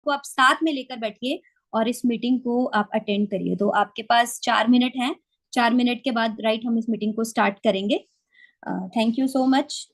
को आप साथ में लेकर बैठिए और इस मीटिंग को आप अटेंड करिए। तो आपके पास 4 मिनट हैं। 4 मिनट के बाद राइट हम इस मीटिंग को स्टार्ट करेंगे। Thank you so much.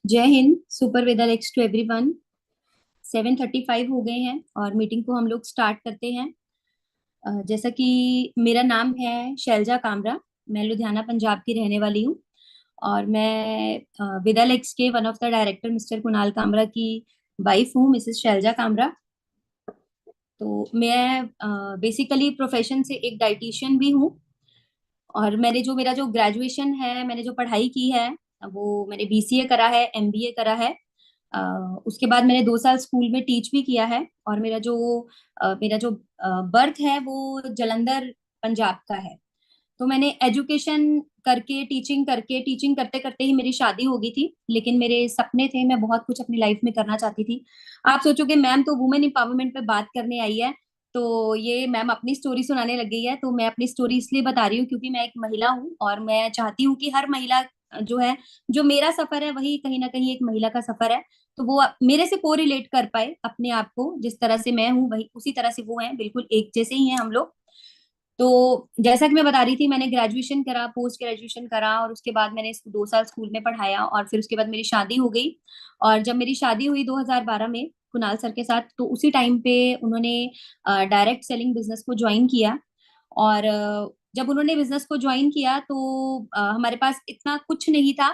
जय हिंद। Super weather x to everyone. 7:35 हो गए हैं और मीटिंग को हम लोग स्टार्ट करते हैं। जैसा कि मेरा नाम है शैलजा कामरा। मैं लुधियाना पंजाब की रहने वाली हूँ और मैं वेदर एक्स के one of the director mister Kunal Kamra की वाइफ हूँ, मिसेस शैलजा कामरा। तो मैं बेसिकली प्रोफेशन से एक डाइटिशियन भी हूँ और मेरा जो ग्रेजुएशन है, मैंने जो पढ़ाई की है वो मैंने बीसीए करा है, एमबीए करा है। अ, उसके बाद मैंने 2 साल स्कूल में टीच भी किया है और मेरा जो बर्थ है वो जलंधर पंजाब का है। तो मैंने एजुकेशन करके टीचिंग करते करते ही मेरी शादी हो गई थी, लेकिन मेरे सपने थे, मैं बहुत कुछ अपनी लाइफ में करना चाहती थी। आप सोचोगे मैम तो वुमेन एम्पावरमेंट पे बात करने आई है, तो ये मैम अपनी स्टोरी सुनाने लग गई है। तो मैं अपनी स्टोरी इसलिए बता रही हूँ क्योंकि मैं एक महिला हूँ और मैं चाहती हूँ कि हर महिला जो है, जो मेरा सफर है वही कहीं ना कहीं एक महिला का सफर है। तो वो मेरे से को रिलेट कर पाए अपने आप को, जिस तरह से मैं हूँ वही उसी तरह से वो है, बिल्कुल एक जैसे ही हैं हम लोग। तो जैसा कि मैं बता रही थी, मैंने ग्रेजुएशन करा, पोस्ट ग्रेजुएशन करा और उसके बाद मैंने इसको 2 साल स्कूल में पढ़ाया और फिर उसके बाद मेरी शादी हो गई। और जब मेरी शादी हुई 2012 में कुणाल सर के साथ, तो उसी टाइम पे उन्होंने डायरेक्ट सेलिंग बिजनेस को ज्वाइन किया। और जब उन्होंने बिजनेस को ज्वाइन किया तो हमारे पास इतना कुछ नहीं था।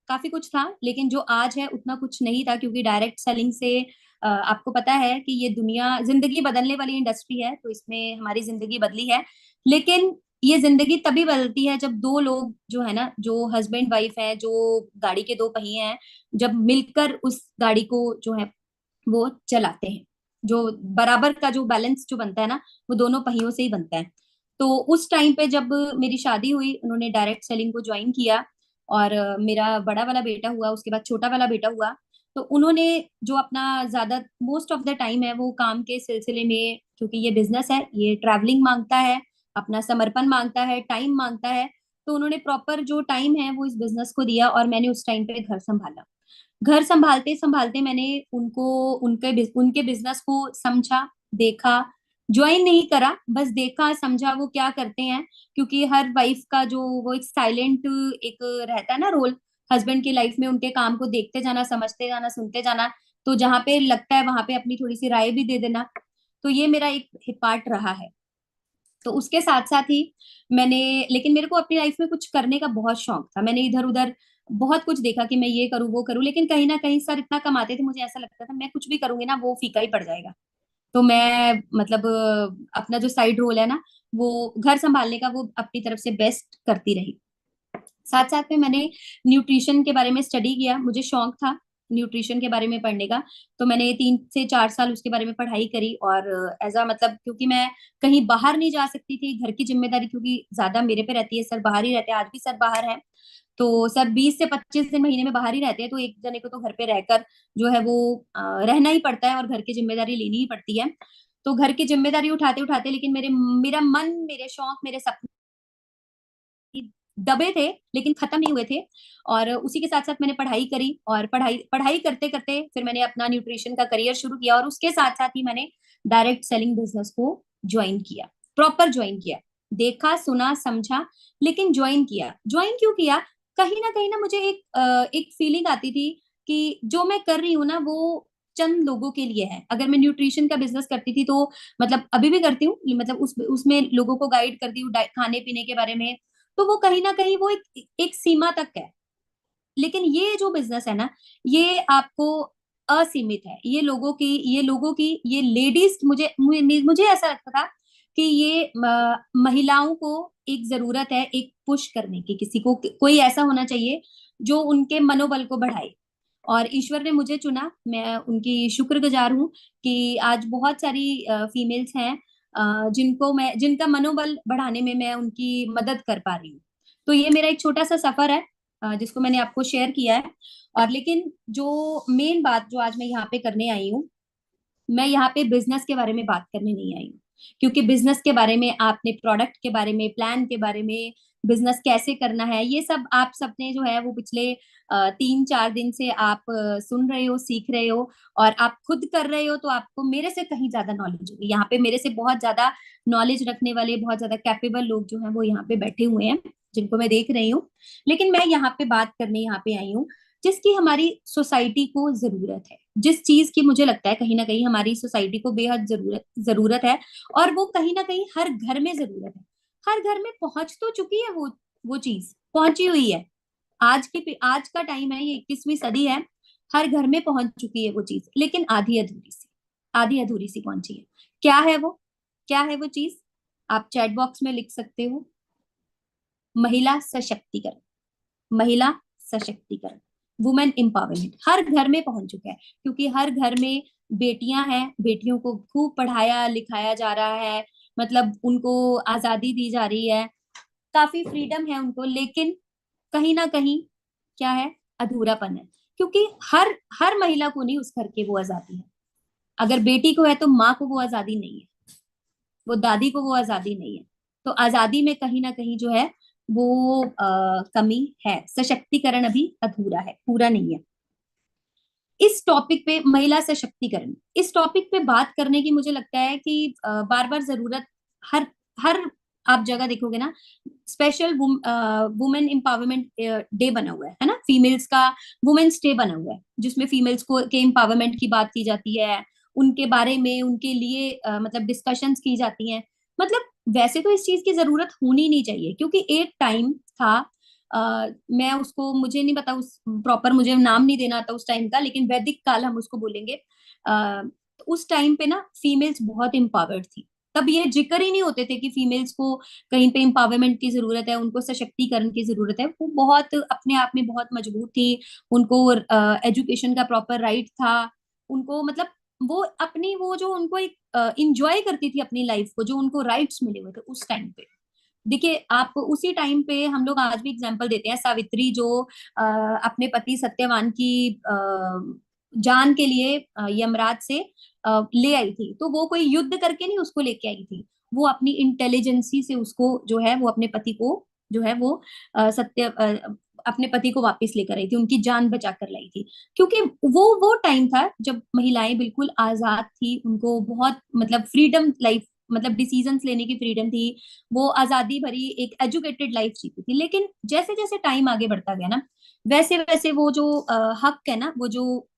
काफी कुछ था, लेकिन जो आज है उतना कुछ नहीं था, क्योंकि डायरेक्ट सेलिंग से आपको पता है कि ये दुनिया जिंदगी बदलने वाली इंडस्ट्री है, तो इसमें हमारी जिंदगी बदली है। लेकिन ये जिंदगी तभी बदलती है जब दो लोग जो है ना, जो हस्बैंड वाइफ है, जो गाड़ी के दो पहिए हैं, जब मिलकर उस गाड़ी को जो है वो चलाते हैं। जो बराबर का जो बैलेंस जो बनता है ना, वो दोनों पहियों से ही बनता है। तो उस टाइम पे जब मेरी शादी हुई, उन्होंने डायरेक्ट सेलिंग को ज्वाइन किया, और मेरा बड़ा वाला बेटा हुआ, उसके बाद छोटा वाला बेटा हुआ। तो उन्होंने जो अपना ज्यादा मोस्ट ऑफ द टाइम है वो काम के सिलसिले में, क्योंकि ये बिजनेस है, ये ट्रैवलिंग मांगता है, अपना समर्पण मांगता है, टाइम मांगता है। तो उन्होंने प्रॉपर जो टाइम है वो इस बिजनेस को दिया, और मैंने उस टाइम पे घर संभाला। घर संभालते संभालते मैंने उनको, उनके बिजनेस को समझा, देखा। ज्वाइन नहीं करा, बस देखा समझा वो क्या करते हैं। क्योंकि हर वाइफ का जो वो एक साइलेंट एक रहता है ना रोल, हस्बैंड की लाइफ में उनके काम को देखते जाना, समझते जाना, सुनते जाना। तो जहां पे लगता है वहां पे अपनी थोड़ी सी राय भी दे देना। तो ये मेरा एक पार्ट रहा है। तो उसके साथ साथ ही मैंने, लेकिन मेरे को अपनी लाइफ में कुछ करने का बहुत शौक था। मैंने इधर उधर बहुत कुछ देखा कि मैं ये करूँ वो करूँ, लेकिन कहीं ना कहीं सर इतना कमाते थे, मुझे ऐसा लगता था मैं कुछ भी करूंगी ना वो फीका ही पड़ जाएगा। तो मैं मतलब अपना जो साइड रोल है ना, वो घर संभालने का वो अपनी तरफ से बेस्ट करती रही। साथ साथ में मैंने न्यूट्रिशन के बारे में स्टडी किया, मुझे शौक था न्यूट्रिशन के बारे में पढ़ने का। तो मैंने 3 से 4 साल उसके बारे में पढ़ाई करी, और एज अ मतलब क्योंकि मैं कहीं बाहर नहीं जा सकती थी, घर की जिम्मेदारी क्योंकि ज्यादा मेरे पे रहती है, सर बाहर ही रहते हैं, आज भी सर बाहर है। तो सर 20 से 25 दिन महीने में बाहर ही रहते हैं, तो एक जने को तो घर पे रहकर जो है वो रहना ही पड़ता है, और घर की जिम्मेदारी लेनी ही पड़ती है। तो घर की जिम्मेदारी उठाते उठाते, लेकिन मेरा मन, मेरे शौक, मेरे सपने दबे थे, लेकिन खत्म नहीं हुए थे। और उसी के साथ साथ मैंने पढ़ाई करी, और पढ़ाई पढ़ाई करते करते फिर मैंने अपना न्यूट्रिशन का करियर शुरू किया, और उसके साथ साथ ही मैंने डायरेक्ट सेलिंग बिजनेस को ज्वाइन किया, प्रॉपर ज्वाइन किया। देखा, सुना, समझा, लेकिन ज्वाइन किया। ज्वाइन क्यों किया? कहीं ना मुझे एक फीलिंग आती थी कि जो मैं कर रही हूँ ना वो चंद लोगों के लिए है। अगर मैं न्यूट्रिशन का बिजनेस करती थी तो, मतलब अभी भी करती हूँ, मतलब उसमें लोगों को गाइड करती हूँ खाने पीने के बारे में। तो वो कहीं ना कहीं वो एक सीमा तक है। लेकिन ये जो बिजनेस है ना, ये आपको असीमित है। ये लोगों की ये लेडीज, मुझे ऐसा लगता था कि ये महिलाओं को एक जरूरत है एक पुश करने की, किसी को कोई ऐसा होना चाहिए जो उनके मनोबल को बढ़ाए। और ईश्वर ने मुझे चुना, मैं उनकी शुक्रगुजार हूँ कि आज बहुत सारी फीमेल्स हैं जिनका मनोबल बढ़ाने में मैं उनकी मदद कर पा रही हूँ। तो ये मेरा एक छोटा सा सफर है जिसको मैंने आपको शेयर किया है। और लेकिन जो मेन बात जो आज मैं यहाँ पे करने आई हूँ, मैं यहाँ पे बिजनेस के बारे में बात करने नहीं आई हूँ। क्योंकि बिजनेस के बारे में, आपने प्रोडक्ट के बारे में, प्लान के बारे में, बिजनेस कैसे करना है, ये सब आप सबने जो है वो पिछले 3-4 दिन से आप सुन रहे हो, सीख रहे हो, और आप खुद कर रहे हो। तो आपको मेरे से कहीं ज्यादा नॉलेज होगी। यहाँ पे मेरे से बहुत ज्यादा नॉलेज रखने वाले, बहुत ज्यादा कैपेबल लोग जो हैं वो यहाँ पे बैठे हुए हैं, जिनको मैं देख रही हूँ। लेकिन मैं यहाँ पे बात करने यहाँ पे आई हूँ जिसकी हमारी सोसाइटी को जरूरत है, जिस चीज की मुझे लगता है कहीं ना कहीं हमारी सोसाइटी को बेहद जरूरत जरूरत है। और वो कहीं ना कहीं हर घर में जरूरत है। हर घर में पहुंच तो चुकी है वो चीज पहुंची हुई है। आज का टाइम है, ये 21वीं सदी है। हर घर में पहुंच चुकी है वो चीज, लेकिन आधी अधूरी सी पहुंची है। क्या है वो? क्या है वो चीज? आप चैट बॉक्स में लिख सकते हो, महिला सशक्तिकरण। महिला सशक्तिकरण, वुमेन एम्पावरमेंट हर घर में पहुंच चुका है। क्योंकि हर घर में बेटियां हैं, बेटियों को खूब पढ़ाया लिखाया जा रहा है, मतलब उनको आजादी दी जा रही है, काफी फ्रीडम है उनको। लेकिन कहीं ना कहीं क्या है? अधूरापन है। क्योंकि हर हर महिला को नहीं उस घर की वो आजादी है। अगर बेटी को है तो माँ को वो आजादी नहीं है, वो दादी को वो आजादी नहीं है। तो आजादी में कहीं ना कहीं जो है वो कमी है। सशक्तिकरण अभी अधूरा है, पूरा नहीं है। इस टॉपिक पे, महिला सशक्तिकरण, इस टॉपिक पे बात करने की मुझे लगता है कि बार बार जरूरत, हर हर आप जगह देखोगे ना, स्पेशल वुमेन एम्पावरमेंट डे बना हुआ है ना, फीमेल्स का वुमेन्स डे बना हुआ है, जिसमें फीमेल्स को के एम्पावरमेंट की बात की जाती है, उनके बारे में, उनके लिए मतलब डिस्कशंस की जाती हैं। मतलब वैसे तो इस चीज की जरूरत होनी नहीं चाहिए, क्योंकि एक टाइम था मैं उसको, मुझे नहीं पता, उस प्रॉपर मुझे नाम नहीं देना आता उस टाइम का, लेकिन वैदिक काल हम उसको बोलेंगे। उस टाइम पे ना फीमेल्स बहुत एम्पावर्ड थी। तब ये जिक्र ही नहीं होते थे कि फीमेल्स को कहीं पे एम्पावरमेंट की जरूरत है, उनको सशक्तिकरण की जरूरत है। वो बहुत अपने आप में बहुत मजबूत थी। उनको एजुकेशन का प्रॉपर राइट था। उनको मतलब वो अपनी वो जो उनको एक इंजॉय करती थी अपनी लाइफ को, जो उनको राइट्स मिले हुए थे उस टाइम पे। देखिए आप उसी टाइम पे, हम लोग आज भी एग्जाम्पल देते हैं, सावित्री जो अपने पति सत्यवान की जान के लिए यमराज से ले आई थी, तो वो कोई युद्ध करके नहीं उसको लेके आई थी। वो अपनी इंटेलिजेंसी से उसको जो है वो अपने पति को जो है वो अपने पति को वापस लेकर आई थी, उनकी जान बचा कर लाई थी। क्योंकि वो टाइम था जब महिलाएं बिल्कुल आजाद थी, उनको बहुत मतलब फ्रीडम लाइफ, मतलब डिसीजंस लेने की फ्रीडम थी। वो आजादी भरी एक एजुकेटेड लाइफ जीती थी। लेकिन जैसे जैसे टाइम आगे बढ़ता गया ना, वैसे वैसे वो जो हक है ना, वो जो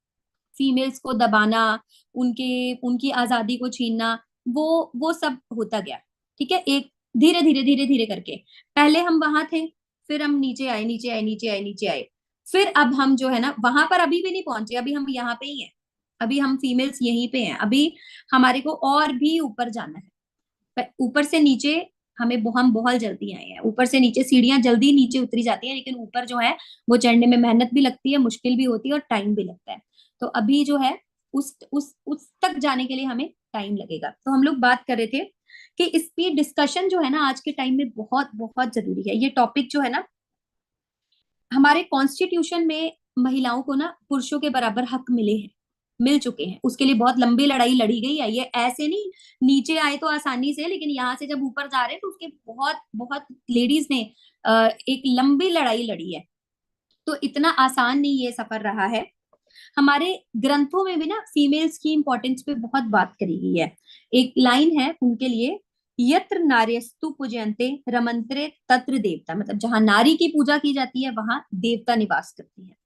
फीमेल्स को दबाना, उनके उनकी आजादी को छीनना, वो सब होता गया। ठीक है, एक धीरे धीरे करके पहले हम वहां थे, फिर हम नीचे आए, नीचे आए, नीचे आए, नीचे आए, फिर अब हम जो है ना वहां पर अभी भी नहीं पहुंचे, अभी हम यहाँ पे ही हैं। अभी हम फीमेल्स यहीं पे हैं। अभी हमारे को और भी ऊपर जाना है। ऊपर से नीचे हम बहुत जल्दी आए हैं। ऊपर से नीचे सीढ़ियां जल्दी नीचे उतरी जाती हैं, लेकिन ऊपर जो है वो चढ़ने में मेहनत भी लगती है, मुश्किल भी होती है और टाइम भी लगता है। तो अभी जो है उस तक जाने के लिए हमें टाइम लगेगा। तो हम लोग बात कर रहे थे कि इसकी डिस्कशन जो है ना आज के टाइम में बहुत बहुत जरूरी है। ये टॉपिक जो है ना, हमारे कॉन्स्टिट्यूशन में महिलाओं को ना पुरुषों के बराबर हक मिले हैं, मिल चुके हैं। उसके लिए बहुत लंबी लड़ाई लड़ी गई है। ये ऐसे नहीं नीचे आए तो आसानी से, लेकिन यहाँ से जब ऊपर जा रहे हैं तो उसके बहुत बहुत लेडीज ने एक लंबी लड़ाई लड़ी है। तो इतना आसान नहीं ये सफर रहा है। हमारे ग्रंथों में भी ना फीमेल्स की इंपॉर्टेंस पे बहुत बात करी गई है। एक लाइन है उनके लिए, यत्र नार्यस्तु पूजयन्ते रमन्ते तत्र देवता, मतलब जहां नारी की पूजा की जाती है वहां देवता निवास करती है।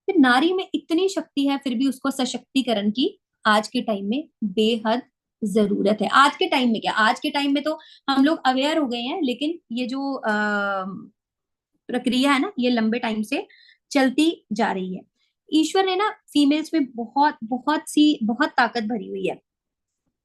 फिर नारी में इतनी शक्ति है, फिर भी उसको सशक्तिकरण की आज के टाइम में बेहद जरूरत है। आज के टाइम में क्या, आज के टाइम में तो हम लोग अवेयर हो गए हैं, लेकिन ये जो प्रक्रिया है ना, ये लंबे टाइम से चलती जा रही है। ईश्वर ने ना फीमेल्स में बहुत बहुत सी बहुत ताकत भरी हुई है।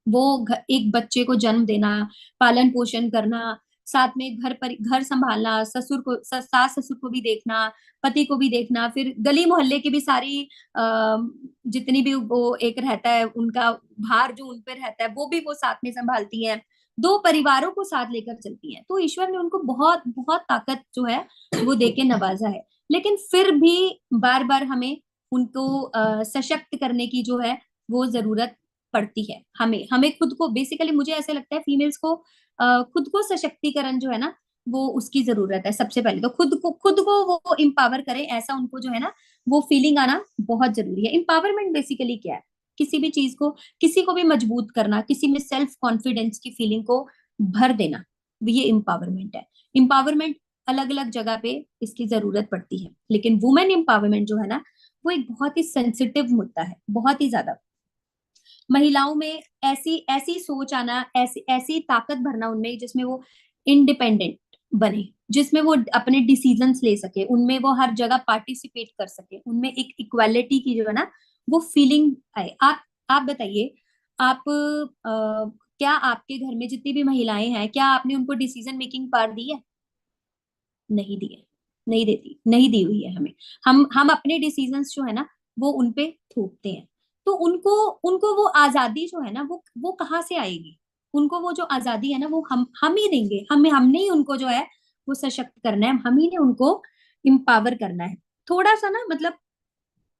वो एक बच्चे को जन्म देना, पालन पोषण करना, साथ में घर संभालना, सास ससुर को भी देखना, पति को भी देखना, फिर गली मोहल्ले की भी सारी जितनी भी वो एक रहता है उनका भार जो उन पे रहता है, वो भी वो साथ में संभालती हैं। दो परिवारों को साथ लेकर चलती हैं। तो ईश्वर ने उनको बहुत बहुत ताकत जो है वो देके नवाजा है। लेकिन फिर भी बार बार हमें उनको सशक्त करने की जो है वो जरूरत पड़ती है। हमें हमें खुद को, बेसिकली मुझे ऐसा लगता है फीमेल्स को खुद को सशक्तिकरण जो है ना वो उसकी जरूरत है। सबसे पहले तो खुद को वो इम्पावर करें, ऐसा उनको जो है ना वो फीलिंग आना बहुत जरूरी है। इम्पावरमेंट बेसिकली क्या है, किसी भी चीज को, किसी को भी मजबूत करना, किसी में सेल्फ कॉन्फिडेंस की फीलिंग को भर देना, ये इम्पावरमेंट है। इम्पावरमेंट अलग अलग जगह पे इसकी जरूरत पड़ती है, लेकिन वुमेन एम्पावरमेंट जो है ना वो एक बहुत ही सेंसिटिव मुद्दा है, बहुत ही ज्यादा। महिलाओं में ऐसी ऐसी सोच आना, ऐसी ऐसी ताकत भरना उनमें जिसमें वो इंडिपेंडेंट बने, जिसमें वो अपने डिसीजंस ले सके, उनमें वो हर जगह पार्टिसिपेट कर सके, उनमें एक इक्वालिटी की जो है ना वो फीलिंग आए। आप बताइए, आप क्या आपके घर में जितनी भी महिलाएं हैं, क्या आपने उनको डिसीजन मेकिंग पावर दी है? नहीं दी है, नहीं देती, नहीं दी हुई है हमें। हम अपने डिसीजंस जो है ना वो उनपे थोपते हैं। तो उनको उनको वो आजादी जो है ना वो कहाँ से आएगी? उनको वो जो आजादी है ना वो हम ही देंगे। हमने ही उनको जो है वो सशक्त करना है, हम ही ने उनको इम्पावर करना है। थोड़ा सा ना मतलब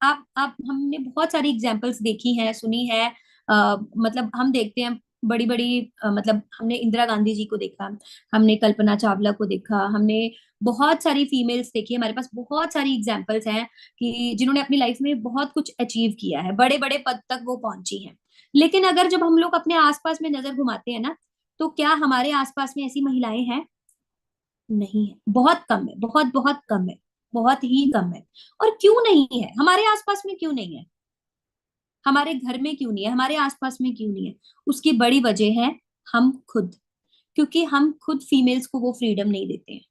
आप हमने बहुत सारी एग्जाम्पल्स देखी हैं, सुनी है। मतलब हम देखते हैं बड़ी बड़ी मतलब हमने इंदिरा गांधी जी को देखा, हमने कल्पना चावला को देखा, हमने बहुत सारी फीमेल्स देखी। हमारे पास बहुत सारी एग्जाम्पल्स हैं कि जिन्होंने अपनी लाइफ में बहुत कुछ अचीव किया है, बड़े बड़े पद तक वो पहुंची हैं। लेकिन अगर जब हम लोग अपने आसपास में नजर घुमाते हैं ना, तो क्या हमारे आसपास में ऐसी महिलाएं हैं? नहीं है, बहुत कम है, बहुत बहुत कम है, बहुत ही कम है। और क्यों नहीं है? हमारे आसपास में क्यों नहीं है? हमारे घर में क्यों नहीं है? हमारे आसपास में क्यों नहीं है? उसकी बड़ी वजह है हम खुद। क्योंकि हम खुद फीमेल्स को वो फ्रीडम नहीं देते हैं।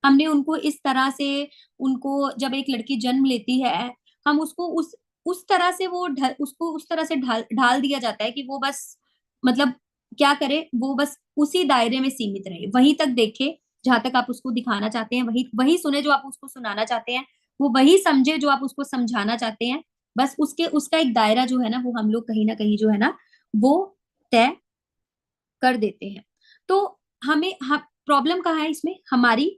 हमने उनको इस तरह से, उनको जब एक लड़की जन्म लेती है, हम उसको उस तरह से उसको उस तरह से ढाल दिया जाता है कि वो बस मतलब क्या करे, वो बस उसी दायरे में सीमित रहे, वहीं तक देखे जहां तक आप उसको दिखाना चाहते हैं, वही वही सुने जो आप उसको सुनाना चाहते हैं, वो वही समझे जो आप उसको समझाना चाहते हैं। बस उसके उसका एक दायरा जो है ना, वो हम लोग कहीं ना कहीं जो है ना, वो तय कर देते हैं। तो हमें प्रॉब्लम कहाँ है इसमें, हमारी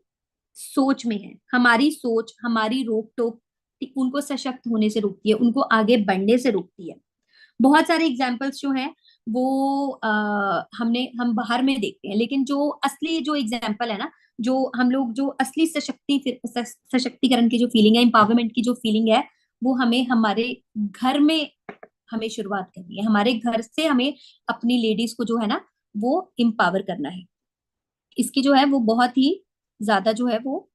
सोच में है। हमारी सोच, हमारी रोक टोक उनको सशक्त होने से रोकती है, उनको आगे बढ़ने से रोकती है। बहुत सारे एग्जाम्पल्स जो हैं वो हम बाहर में देखते हैं, लेकिन जो असली जो एग्जाम्पल है ना, जो हम लोग जो असली सशक्तिकरण की जो फीलिंग है, एम्पावरमेंट की जो फीलिंग है, वो हमें हमारे घर में हमें शुरुआत करनी है। हमारे घर से हमें अपनी लेडीज को जो है ना, वो एम्पावर करना है। इसकी जो है वो बहुत ही ज्यादा जो है वो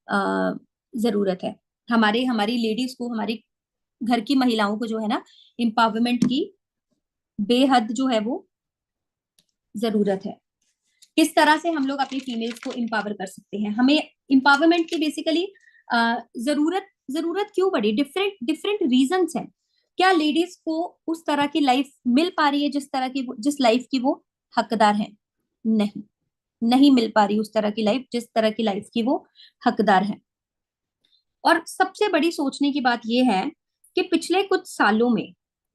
आ, जरूरत है। हमारी लेडीज को, हमारी घर की महिलाओं को जो है ना, एम्पावरमेंट की बेहद जो है वो जरूरत है। किस तरह से हम लोग अपनी फीमेल्स को एम्पावर कर सकते हैं, हमें एम्पावरमेंट की बेसिकली जरूरत जरूरत क्यों पड़ी, डिफरेंट डिफरेंट रीजंस हैं। क्या लेडीज को उस तरह की लाइफ मिल पा रही है जिस लाइफ की वो हकदार है? नहीं, नहीं मिल पा रही उस तरह की लाइफ जिस तरह की लाइफ की वो हकदार है। और सबसे बड़ी सोचने की बात यह है कि पिछले कुछ सालों में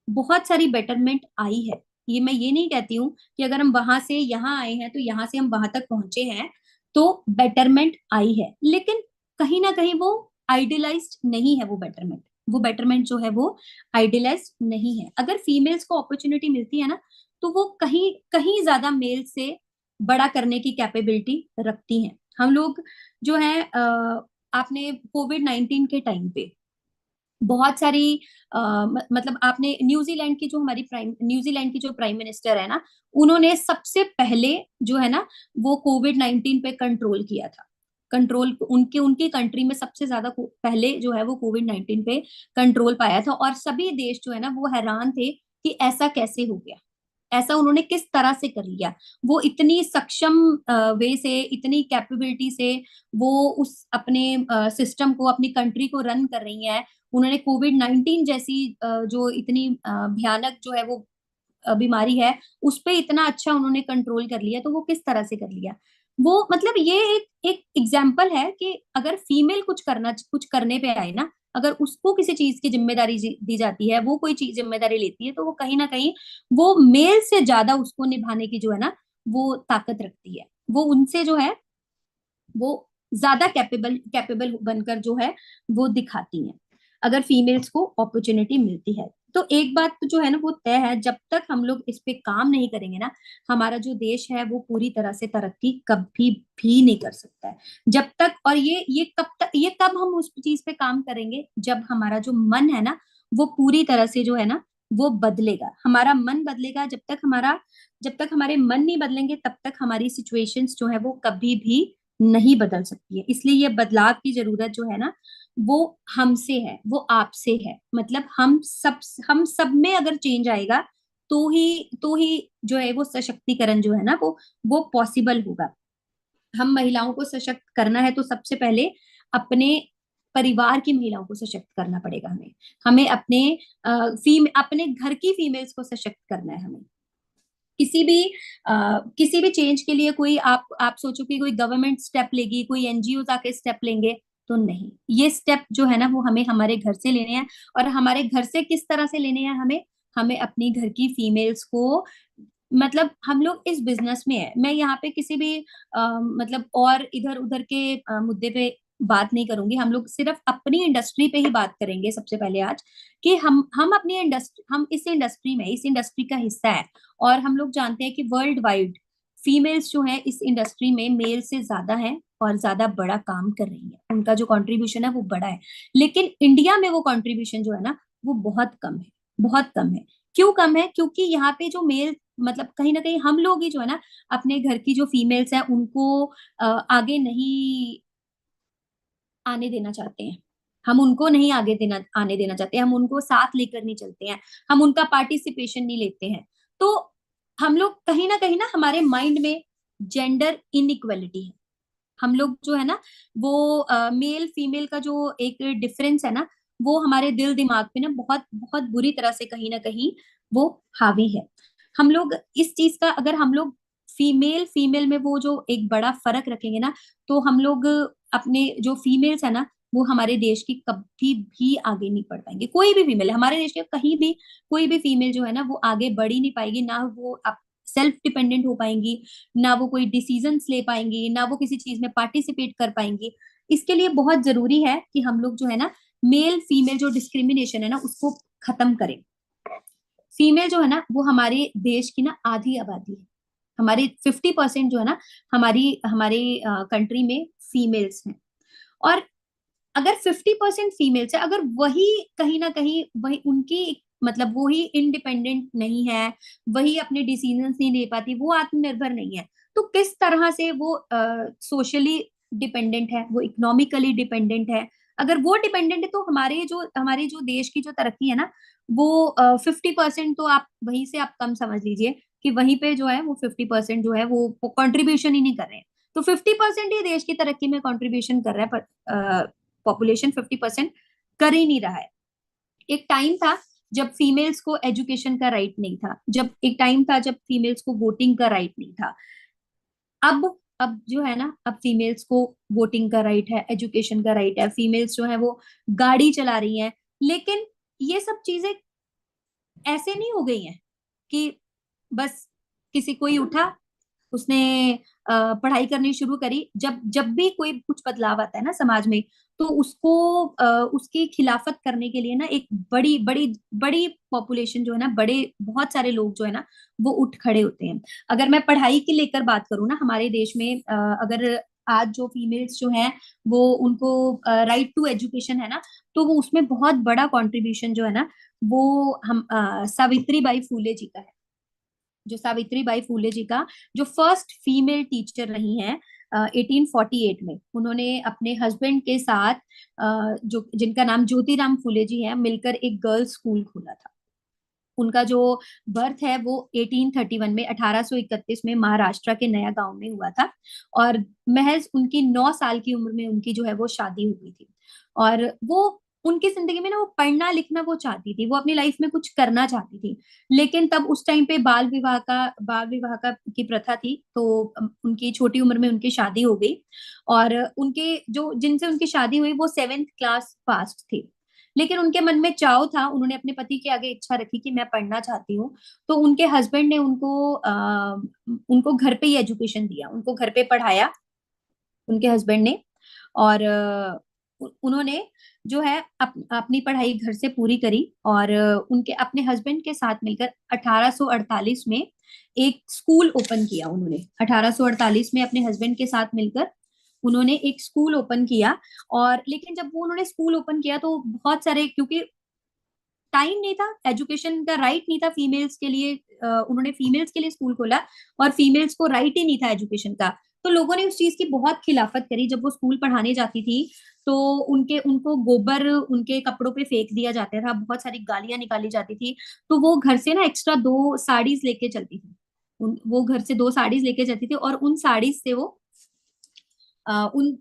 बहुत सारी बेटरमेंट आई है। मैं ये नहीं कहती हूँ कि अगर हम वहां से यहाँ आए हैं तो यहाँ से हम वहां तक पहुंचे हैं तो बेटरमेंट आई है, लेकिन कहीं ना कहीं वो आइडियलाइज्ड नहीं है। वो बेटरमेंट जो है वो आइडियलाइज्ड नहीं है। अगर फीमेल्स को अपॉर्चुनिटी मिलती है ना, तो वो कहीं कहीं ज्यादा मेल से बड़ा करने की कैपेबिलिटी रखती हैं। हम लोग जो है आपने कोविड-19 के टाइम पे बहुत सारी मतलब आपने न्यूजीलैंड की जो प्राइम मिनिस्टर है ना, उन्होंने सबसे पहले जो है ना, वो कोविड-19 पे कंट्रोल किया था। कंट्रोल उनके उनकी कंट्री में सबसे ज्यादा पहले जो है वो कोविड-19 पे कंट्रोल पाया था, और सभी देश जो है ना वो हैरान थे कि ऐसा कैसे हो गया, ऐसा उन्होंने किस तरह से कर लिया। वो इतनी सक्षम वे से, इतनी कैपेबिलिटी से वो उस अपने सिस्टम को, अपनी कंट्री को रन कर रही है। उन्होंने कोविड-19 जैसी जो इतनी भयानक जो है वो बीमारी है, उस पे इतना अच्छा उन्होंने कंट्रोल कर लिया। तो वो किस तरह से कर लिया, वो मतलब ये एक एक एग्जाम्पल है कि अगर फीमेल कुछ करने पे आए ना, अगर उसको किसी चीज की जिम्मेदारी दी जाती है, वो कोई चीज जिम्मेदारी लेती है, तो वो कहीं ना कहीं वो मेल से ज्यादा उसको निभाने की जो है ना वो ताकत रखती है। वो उनसे जो है वो ज्यादा कैपेबल बनकर जो है वो दिखाती हैं, अगर फीमेल्स को अपॉर्चुनिटी मिलती है। तो एक बात तो जो है ना वो तय है, जब तक हम लोग इस पे काम नहीं करेंगे ना, हमारा जो देश है वो पूरी तरह से तरक्की कभी भी नहीं कर सकता है। जब तक, और ये कब हम उस चीज पे काम करेंगे, जब हमारा जो मन है ना वो पूरी तरह से जो है ना वो बदलेगा। हमारा मन बदलेगा। जब तक हमारे मन नहीं बदलेंगे, तब तक हमारी सिचुएशंस जो है वो कभी भी नहीं बदल सकती है। इसलिए ये बदलाव की जरूरत जो है ना वो हमसे है, वो आपसे है। मतलब हम सब में अगर चेंज आएगा तो ही जो है वो सशक्तिकरण जो है ना वो पॉसिबल होगा। हम महिलाओं को सशक्त करना है तो सबसे पहले अपने परिवार की महिलाओं को सशक्त करना पड़ेगा। हमें हमें अपने घर की फीमेल्स को सशक्त करना है। हमें किसी भी चेंज के लिए कोई आप सोचो कि कोई गवर्नमेंट स्टेप लेगी, कोई एनजीओ आके स्टेप लेंगे, तो नहीं। ये स्टेप जो है ना वो हमें हमारे घर से लेने हैं। और हमारे घर से किस तरह से लेने हैं, हमें हमें अपनी घर की फीमेल्स को, मतलब हम लोग इस बिजनेस में है। मैं यहाँ पे किसी भी मतलब और इधर उधर के मुद्दे पे बात नहीं करूंगी। हम लोग सिर्फ अपनी इंडस्ट्री पे ही बात करेंगे सबसे पहले आज, कि हम अपनी इंडस्ट्री, हम इस इंडस्ट्री का हिस्सा है। और हम लोग जानते हैं कि वर्ल्ड वाइड फीमेल्स जो है इस इंडस्ट्री में मेल से ज्यादा है और ज्यादा बड़ा काम कर रही है। उनका जो कंट्रीब्यूशन है वो बड़ा है, लेकिन इंडिया में वो कंट्रीब्यूशन जो है ना वो बहुत कम है, बहुत कम है। क्यों कम है? क्योंकि यहाँ पे जो मेल, मतलब कहीं ना कहीं हम लोग ही जो है ना अपने घर की जो फीमेल्स हैं उनको आगे नहीं आने देना चाहते हैं। हम उनको नहीं आने देना चाहते, हम उनको साथ लेकर नहीं चलते हैं, हम उनका पार्टिसिपेशन नहीं लेते हैं। तो हम लोग कहीं ना हमारे माइंड में जेंडर इनइक्वलिटी है। हम लोग जो है ना वो मेल फीमेल का जो एक डिफरेंस है ना, वो हमारे दिल दिमाग पे ना बहुत बहुत बुरी तरह से कहीं ना कहीं वो हावी है। हम लोग इस चीज का, अगर हम लोग फीमेल फीमेल में वो जो एक बड़ा फर्क रखेंगे ना, तो हम लोग अपने जो फीमेल्स है ना, वो हमारे देश की कभी भी आगे नहीं बढ़ पाएंगे। कोई भी फीमेल हमारे देश के कहीं भी, कोई भी फीमेल जो है ना वो आगे बढ़ ही नहीं पाएगी, ना वो सेल्फ डिपेंडेंट हो पाएंगी, ना वो कोई डिसीजंस ले पाएंगी, ना वो किसी चीज में पार्टिसिपेट कर पाएंगी। इसके लिए बहुत जरूरी है कि हम लोग जो है ना मेल फीमेल जो डिस्क्रिमिनेशन है ना उसको खत्म करें। फीमेल जो है ना वो हमारे देश की ना आधी आबादी है। हमारे 50% जो है ना हमारी हमारे कंट्री में फीमेल्स हैं। और अगर 50% फीमेल्स है, अगर वही कहीं ना कहीं वही उनकी मतलब वही इंडिपेंडेंट नहीं है, वही अपने डिसीजंस नहीं ले पाती, वो आत्मनिर्भर नहीं है, तो किस तरह से वो सोशली डिपेंडेंट है, वो इकोनॉमिकली डिपेंडेंट है। अगर वो डिपेंडेंट है तो हमारे जो देश की जो तरक्की है ना, वो 50% तो आप वहीं से आप कम समझ लीजिए कि वहीं पे जो है वो 50% जो है वो कंट्रीब्यूशन ही नहीं कर रहे हैं। तो 50% ही देश की तरक्की में कंट्रीब्यूशन कर रहा है, पर पॉपुलेशन 50% कर ही नहीं रहा है। एक टाइम था जब फीमेल्स को एजुकेशन का राइट नहीं था, जब एक टाइम था जब फीमेल्स को वोटिंग का राइट नहीं था। अब जो है ना, अब फीमेल्स को वोटिंग का राइट है, एजुकेशन का राइट है, फीमेल्स जो है वो गाड़ी चला रही हैं। लेकिन ये सब चीजें ऐसे नहीं हो गई हैं कि बस किसी कोई उठा, उसने पढ़ाई करनी शुरू करी। जब जब भी कोई कुछ बदलाव आता है ना समाज में, तो उसको उसकी खिलाफत करने के लिए ना एक बड़ी बड़ी बड़ी पॉपुलेशन जो है ना, बड़े बहुत सारे लोग जो है ना वो उठ खड़े होते हैं। अगर मैं पढ़ाई की लेकर बात करूँ ना, हमारे देश में अगर आज जो फीमेल्स जो हैं वो उनको राइट टू एजुकेशन है ना, तो वो उसमें बहुत बड़ा कंट्रीब्यूशन जो है ना वो हम सावित्री बाई फूले जी का है। जो सावित्री बाई फूले जी का जो फर्स्ट फीमेल टीचर रही हैं 1848 में, उन्होंने अपने हस्बैंड के साथ जो जिनका नाम ज्योतिराम फूले जी है, मिलकर एक गर्ल्स स्कूल खोला था। उनका जो बर्थ है वो 1831 में 1831 में महाराष्ट्र के नया गांव में हुआ था। और महज उनकी 9 साल की उम्र में उनकी जो है वो शादी हुई थी। और वो उनकी जिंदगी में ना वो पढ़ना लिखना वो चाहती थी, वो अपनी लाइफ में कुछ करना चाहती थी। लेकिन तब उस टाइम पे बाल विवाह का की प्रथा थी, तो उनकी छोटी उम्र में उनकी शादी हो गई। और उनके जो जिनसे उनकी शादी हुई वो 7th क्लास पास थे। लेकिन उनके मन में चाव था, उन्होंने अपने पति के आगे इच्छा रखी कि मैं पढ़ना चाहती हूँ। तो उनके हस्बैंड ने उनको घर पे ही एजुकेशन दिया, उनको घर पे पढ़ाया उनके हस्बैंड ने। और उन्होंने जो है अपनी पढ़ाई घर से पूरी करी। और उनके अपने हस्बैंड के साथ मिलकर 1848 में एक स्कूल ओपन किया उन्होंने। 1848 में अपने हस्बैंड के साथ मिलकर उन्होंने एक स्कूल ओपन किया। और लेकिन जब वो उन्होंने स्कूल ओपन किया तो बहुत सारे, क्योंकि टाइम नहीं था, एजुकेशन का राइट नहीं था फीमेल्स के लिए, उन्होंने फीमेल्स के लिए स्कूल खोला और फीमेल्स को राइट ही नहीं था एजुकेशन का। तो लोगों ने उस चीज की बहुत खिलाफत करी। जब वो स्कूल पढ़ाने जाती थी तो उनके उनको गोबर उनके कपड़ों पे फेंक दिया जाता था, बहुत सारी गालियां निकाली जाती थी। तो वो घर से ना एक्स्ट्रा 2 साड़ीज लेके चलती थी। वो घर से 2 साड़ीज लेके जाती थी, और उन साड़ीज से वो उन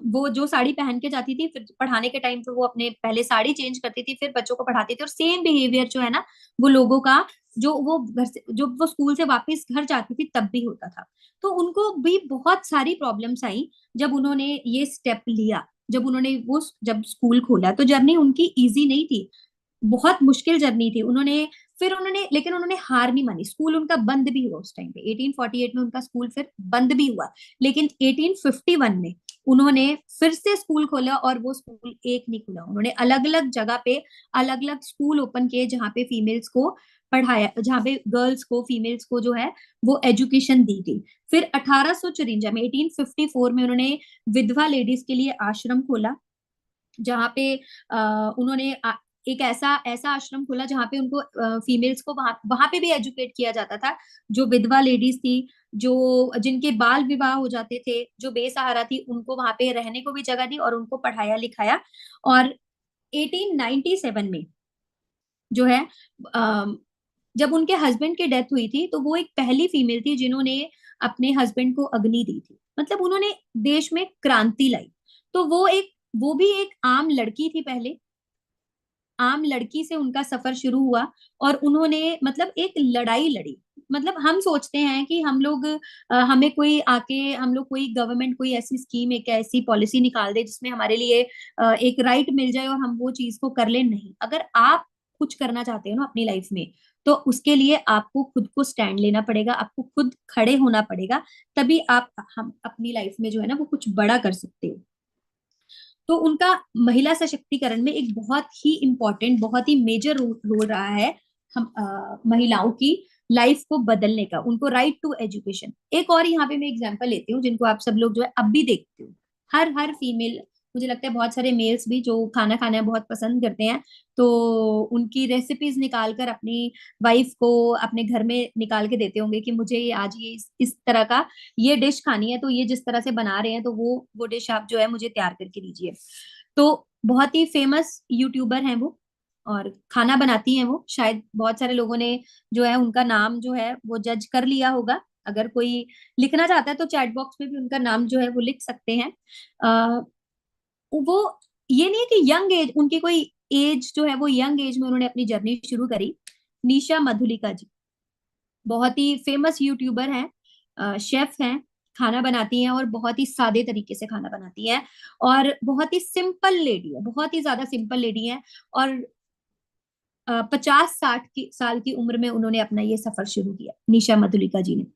वो जो साड़ी पहन के जाती थी, फिर पढ़ाने के टाइम पे वो अपने पहले साड़ी चेंज करती थी, फिर बच्चों को पढ़ाती थी। और सेम बिहेवियर जो है ना वो लोगों का, जो वो घर से जो वो स्कूल से वापस घर जाती थी तब भी होता था। तो उनको भी बहुत सारी प्रॉब्लम्स आई जब उन्होंने ये स्टेप लिया। जब स्कूल खोला तो जर्नी उनकी इजी नहीं थी, बहुत मुश्किल जर्नी थी। लेकिन उन्होंने हार नहीं मानी। स्कूल उनका बंद भी हुआ उस टाइम पे, 1848 में उनका स्कूल फिर बंद भी हुआ। लेकिन 1851 में उन्होंने फिर से स्कूल खोला, और वो स्कूल एक नहीं खुला, उन्होंने अलग अलग जगह पे अलग अलग स्कूल ओपन किए जहाँ पे फीमेल्स को पढ़ाया, जहाँ पे गर्ल्स को फीमेल्स को जो है वो एजुकेशन दी गई। फिर 1854 में 1854 में उन्होंने विधवा लेडीज के लिए आश्रम खोला, जहाँ पे उन्होंने एक ऐसा ऐसा आश्रम खोला जहाँ पे उनको फीमेल्स को वहां वहां पे भी एजुकेट किया जाता था। जो विधवा लेडीज थी, जो जिनके बाल विवाह हो जाते थे, जो बेसहारा थी, उनको वहां पे रहने को भी जगह दी और उनको पढ़ाया लिखाया। और 1897 में जो है जब उनके हस्बैंड की डेथ हुई थी, तो वो एक पहली फीमेल थी जिन्होंने अपने हस्बैंड को अग्नि दी थी। मतलब उन्होंने देश में क्रांति लाई। तो वो भी एक आम लड़की थी पहले, आम लड़की से उनका सफर शुरू हुआ और उन्होंने मतलब एक लड़ाई लड़ी। मतलब हम सोचते हैं कि हम लोग हमें कोई आके हम लोग कोई गवर्नमेंट कोई ऐसी स्कीम एक ऐसी पॉलिसी निकाल दे जिसमें हमारे लिए एक राइट मिल जाए और हम वो चीज को कर ले। नहीं, अगर आप कुछ करना चाहते हो ना अपनी लाइफ में, तो उसके लिए आपको खुद को स्टैंड लेना पड़ेगा, आपको खुद खड़े होना पड़ेगा। तभी आप हम अपनी लाइफ में जो है ना वो कुछ बड़ा कर सकते हो। तो उनका महिला सशक्तिकरण में एक बहुत ही इंपॉर्टेंट, बहुत ही मेजर रोल रहा है हम महिलाओं की लाइफ को बदलने का, उनको राइट टू एजुकेशन। एक और यहाँ पे मैं एग्जांपल लेती हूँ जिनको आप सब लोग जो है अब भी देखते हो। हर फीमेल, मुझे लगता है बहुत सारे मेल्स भी जो खाना खाना बहुत पसंद करते हैं, तो उनकी रेसिपीज निकाल कर अपनी वाइफ को अपने घर में निकाल के देते होंगे कि मुझे ये आज ये इस तरह का ये डिश खानी है, तो ये जिस तरह से बना रहे हैं तो वो डिश आप जो है मुझे तैयार करके दीजिए। तो बहुत ही फेमस यूट्यूबर हैं वो, और खाना बनाती हैं वो। शायद बहुत सारे लोगों ने जो है उनका नाम जो है वो जज कर लिया होगा। अगर कोई लिखना चाहता है तो चैट बॉक्स में भी उनका नाम जो है वो लिख सकते हैं। आ, वो ये नहीं है कि यंग एज उनकी कोई एज जो है वो यंग एज में उन्होंने अपनी जर्नी शुरू करी। निशा मधुलिका जी बहुत ही फेमस यूट्यूबर हैं, शेफ हैं, खाना बनाती हैं और बहुत ही सादे तरीके से खाना बनाती हैं, और बहुत ही सिंपल लेडी है, बहुत ही ज्यादा सिंपल लेडी है। और 50-60 साल की उम्र में उन्होंने अपना ये सफर शुरू किया, निशा मधुलिका जी ने।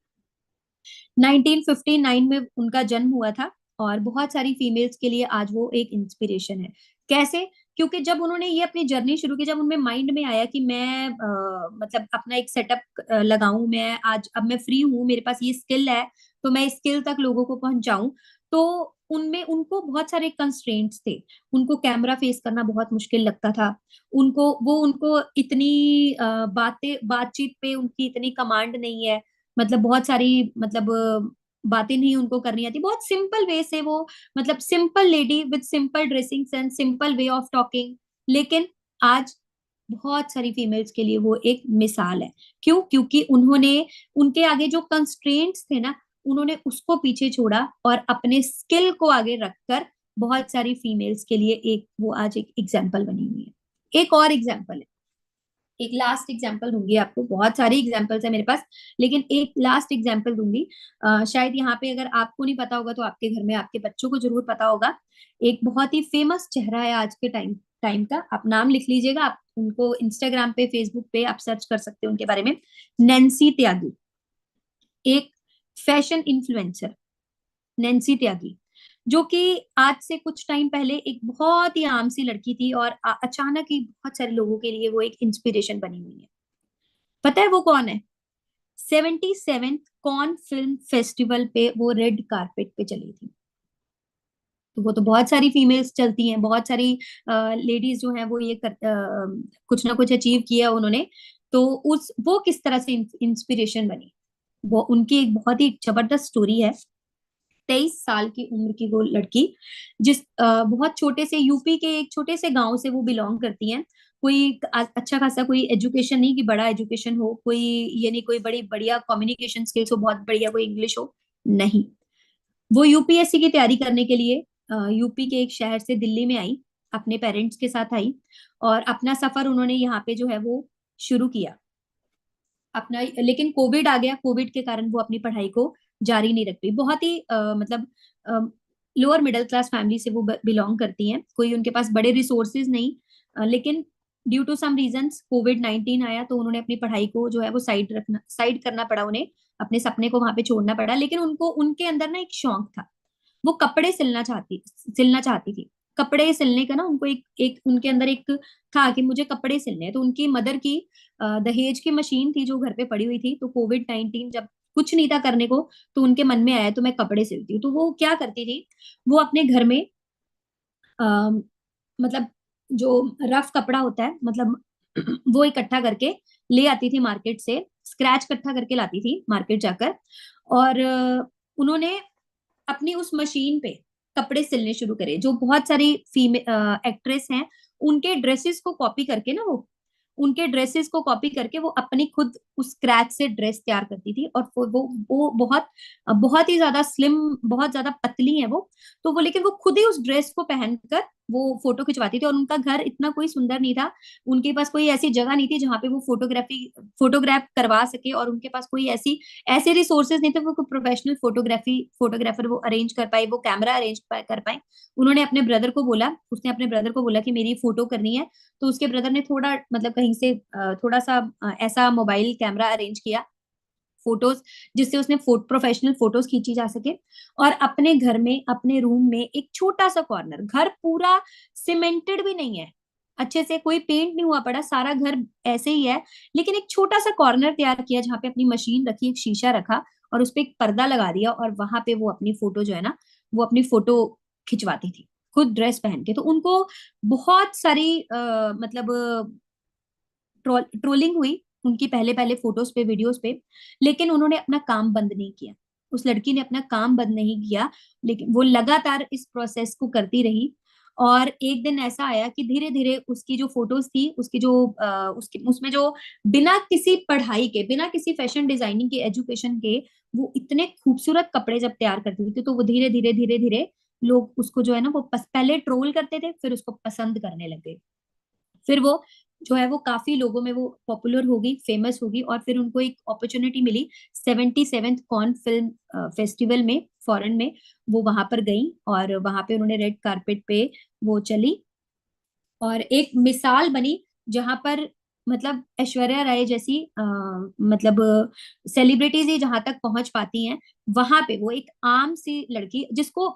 1959 में उनका जन्म हुआ था, और बहुत सारी फीमेल्स के लिए आज वो एक इंस्पिरेशन है। कैसे? क्योंकि जब उन्होंने ये अपनी जर्नी शुरू की, जब उनमें माइंड में आया कि मैं मतलब अपना एक सेटअप लगाऊं, मैं आज अब मैं फ्री हूं, मेरे पास ये स्किल है, तो मैं इस स्किल तक लोगों को पहुंचाऊं। तो उनमें उनको बहुत सारे कंस्ट्रेंट्स थे। उनको कैमरा फेस करना बहुत मुश्किल लगता था। उनको इतनी बातचीत पे उनकी इतनी कमांड नहीं है। मतलब बहुत सारी मतलब बातें नहीं उनको करनी आती। बहुत सिंपल वे से वो, मतलब simple lady with simple dressing sense, simple way of talking. लेकिन आज बहुत सारी फीमेल्स के लिए वो एक मिसाल है। क्यों? क्योंकि उन्होंने, उनके आगे जो कंस्ट्रेंट्स थे ना, उन्होंने उसको पीछे छोड़ा और अपने स्किल को आगे रखकर बहुत सारी फीमेल्स के लिए एक वो आज एक एग्जाम्पल बनी हुई है। एक और एग्जाम्पल है, एक लास्ट एग्जाम्पल दूंगी आपको। बहुत सारी एग्जाम्पल्स है मेरे पास, लेकिन एक लास्ट एग्जाम्पल दूंगी। शायद यहाँ पे अगर आपको नहीं पता होगा तो आपके घर में आपके बच्चों को जरूर पता होगा। एक बहुत ही फेमस चेहरा है आज के टाइम टाइम का, आप नाम लिख लीजिएगा, आप उनको इंस्टाग्राम पे फेसबुक पे आप सर्च कर सकते हो उनके बारे में। नैन्सी त्यागी, एक फैशन इन्फ्लुएंसर, नैन्सी त्यागी, जो कि आज से कुछ टाइम पहले एक बहुत ही आम सी लड़की थी, और अचानक ही बहुत सारे लोगों के लिए वो एक इंस्पिरेशन बनी हुई है। पता है वो कौन है? 77th कॉन फिल्म फेस्टिवल पे वो रेड कारपेट पे चली थी। तो वो तो बहुत सारी फीमेल्स चलती हैं, बहुत सारी लेडीज जो हैं वो कुछ ना कुछ अचीव किया उन्होंने। तो उस वो किस तरह से इंस्पिरेशन बनी, वो उनकी एक बहुत ही जबरदस्त स्टोरी है। 23 साल की उम्र की वो लड़की, बहुत छोटे से यूपी के एक छोटे से गांव से वो बिलोंग करती हैं। कोई अच्छा खासा कोई एजुकेशन नहीं कि बड़ा एजुकेशन हो, कोई ये नहीं कोई बड़ी बढ़िया कम्युनिकेशन स्किल्स हो, बहुत बढ़िया कोई इंग्लिश हो, नहीं। वो यूपीएससी की तैयारी करने के लिए यूपी के एक शहर से दिल्ली में आई, अपने पेरेंट्स के साथ आई, और अपना सफर उन्होंने यहाँ पे जो है वो शुरू किया अपना। लेकिन कोविड आ गया, कोविड के कारण वो अपनी पढ़ाई को जारी नहीं रख पाई। बहुत ही मतलब लोअर मिडिल क्लास फैमिली से वो बिलोंग करती हैं, कोई उनके पास बड़े रिसोर्सेज नहीं। लेकिन ड्यू टू सम रीजंस कोविड-19 आया, तो उन्होंने अपनी पढ़ाई को जो है वो साइड करना पड़ा उन्हें, अपने सपने को वहां पे छोड़ना पड़ा। लेकिन उनको उनके अंदर ना एक शौक था, वो कपड़े सिलना चाहती थी। कपड़े सिलने का ना उनको एक उनके अंदर एक था कि मुझे कपड़े सिलने हैं। तो उनकी मदर की दहेज की मशीन थी जो घर पे पड़ी हुई थी। तो कोविड-19 जब कुछ नहीं था करने को, तो उनके मन में आया तो मैं कपड़े सिलती हूँ। तो वो क्या करती थी, वो अपने घर में मतलब जो रफ कपड़ा होता है, मतलब वो इकट्ठा करके ले आती थी मार्केट से, स्क्रैच इकट्ठा करके लाती थी मार्केट जाकर। और उन्होंने अपनी उस मशीन पे कपड़े सिलने शुरू करे। जो बहुत सारी फीमेल एक्ट्रेस हैं, उनके ड्रेसेस को कॉपी करके ना वो उनके ड्रेसेस को कॉपी करके वो अपनी खुद स्क्रैच से ड्रेस तैयार करती थी। और वो बहुत बहुत ही ज्यादा स्लिम, बहुत ज्यादा पतली है वो। तो वो लेकिन वो खुद ही उस ड्रेस को पहनकर वो फोटो खिंचवाती थी। और उनका घर इतना कोई सुंदर नहीं था, उनके पास कोई ऐसी जगह नहीं थी जहाँ पे वो फोटोग्राफ करवा सके, और उनके पास कोई ऐसे रिसोर्सेज नहीं थे वो प्रोफेशनल फोटोग्राफर वो अरेंज कर पाए, वो कैमरा अरेंज कर पाए। उन्होंने अपने ब्रदर को बोला, उसने अपने ब्रदर को बोला कि मेरी फोटो करनी है। तो उसके ब्रदर ने थोड़ा मतलब कहीं से थोड़ा सा ऐसा मोबाइल कैमरा अरेंज किया, फोटोज, जिससे उसने प्रोफेशनल फोटोज खींची जा सके। और अपने घर में, अपने रूम में एक छोटा सा कॉर्नर, घर पूरा सीमेंटेड भी नहीं है, अच्छे से कोई पेंट नहीं हुआ पड़ा, सारा घर ऐसे ही है, लेकिन एक छोटा सा कॉर्नर तैयार किया जहाँ पे अपनी मशीन रखी, एक शीशा रखा, और उस पर एक पर्दा लगा दिया, और वहां पे वो अपनी फोटो जो है ना, वो अपनी फोटो खिंचवाती थी खुद ड्रेस पहन के। तो उनको बहुत सारी मतलब ट्रोलिंग हुई उनकी पहले पहले फोटोज पे, वीडियोस पे, लेकिन उन्होंने अपना काम बंद नहीं किया। उस लड़की ने अपना काम बंद नहीं किया, लेकिन वो लगातार इस प्रोसेस को करती रही। और एक दिन ऐसा आया कि धीरे धीरे उसकी जो फोटोज थी, उसकी जो उसकी उसमें जो बिना किसी पढ़ाई के, बिना किसी फैशन डिजाइनिंग के, एजुकेशन के, वो इतने खूबसूरत कपड़े जब तैयार करती थी, तो वो धीरे धीरे धीरे धीरे लोग उसको जो है ना, वो पहले ट्रोल करते थे, फिर उसको पसंद करने लगे। फिर वो जो है वो काफी लोगों में वो पॉपुलर होगी, फेमस होगी, और फिर उनको एक अपॉर्चुनिटी मिली 77th कॉन फिल्म फेस्टिवल में, फॉरेन में। वो वहां पर गई, और वहां पे उन्होंने रेड कारपेट पे वो चली, और एक मिसाल बनी जहां पर मतलब ऐश्वर्या राय जैसी मतलब सेलिब्रिटीज ही जहां तक पहुंच पाती हैं, वहां पे वो एक आम सी लड़की जिसको